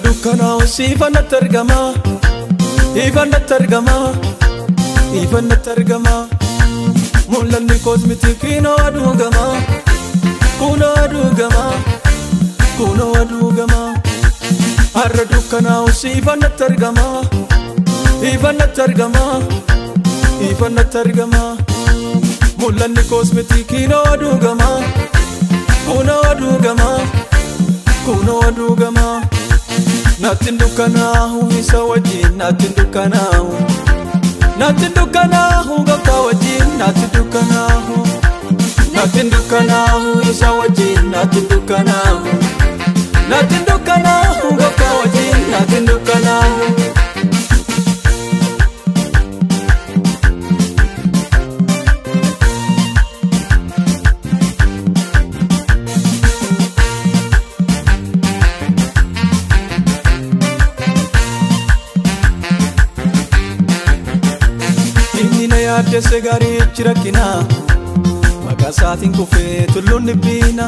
Dukkana usifana targama, ifana targama, ifana targama. Mulani kosmitikino adugama, kuno adugama, kuno adugama. Arra dukkana usifana targama, ifana targama, ifana targama. Mulani kosmitikino adugama, kuno adugama, kuno adugama. Natin dukanahu isa wajin, natin dukanahu, natin dukanahu gapta wajin, natin dukanahu, natin dukanahu isa wajin, natin dukanahu, natin dukanahu gapta wajin, natin dukanahu. Adese gari chirakina, magasatin kufe tulun nibina,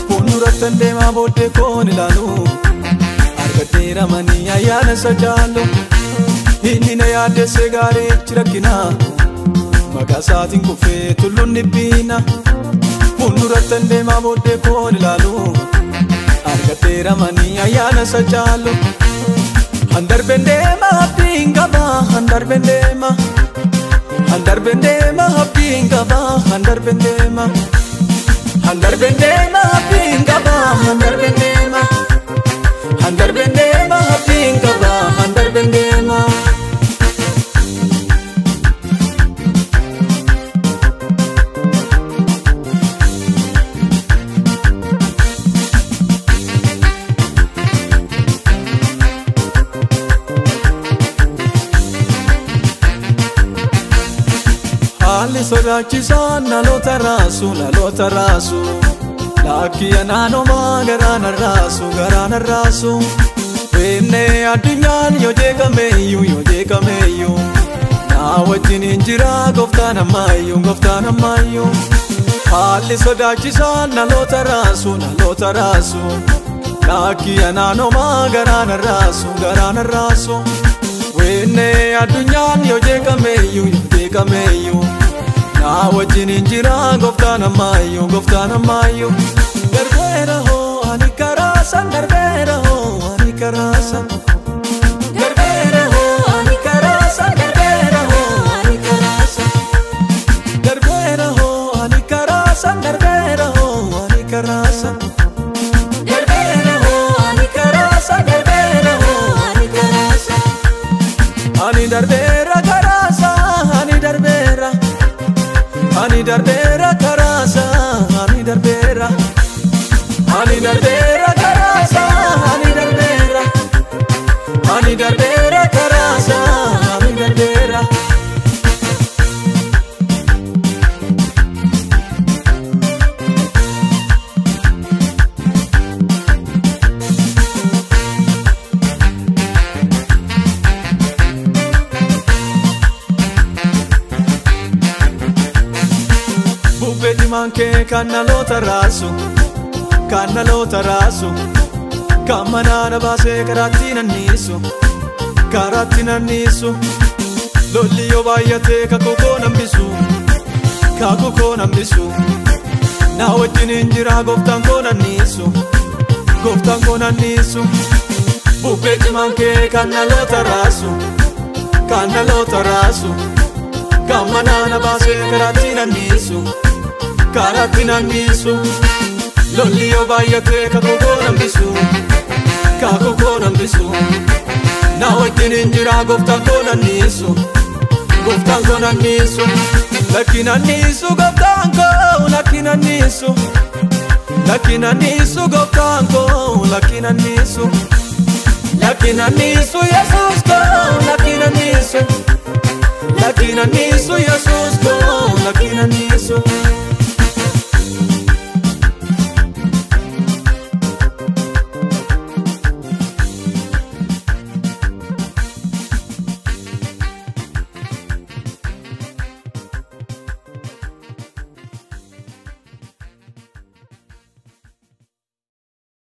punuratan dema bote koni lalu, argatera mani ayana sajalo. Inni na adese gari chirakina, magasatin kufe tulun nibina, punuratan dema bote koni lalu, argatera mani ayana sajalo. Handar bendema pingaba, handar bendema. Handar bendema pingaba, handar bendema, handar bendema pingaba, handar bendema, handar bendema pingaba, handar bendema. Ali sodachisa nalota rasu, laki anano garana rasu. Wene adunyan yoje kameyu, na wajin injira goftana mayu. Ali sodachisa nalota rasu, laki anano garana rasu. Wene adunyan yoje kameyu. Na wajin injira goftana mayu. Darbera ho anikarasa, darbera ho anikarasa. Darbera ho anikarasa, darbera ho anikarasa. Darbera ho anikarasa, darbera ho anikarasa. Darbera ho anikarasa, darbera ho anikarasa. Ani darbera karasa, ani darbera. Ani darbera karasa, ani darbera, ani darbera karasa, ani darbera, ani darbera karasa, ani darbera. Manke kannalota rasu, kamanana base karatti nannisu, lolli yo baayate kakuko nambisu, na wajin injira goftan ko nannisu, bubbeji manke kannalota rasu, kamanana base karatti nannisu, lolli yo baayate kakuko nambisu, na wajin injira goftan ko nannisu, laki nannisu goftan ko, laki nannisu, lakina nisu goftanko lakina nisu Yesus ko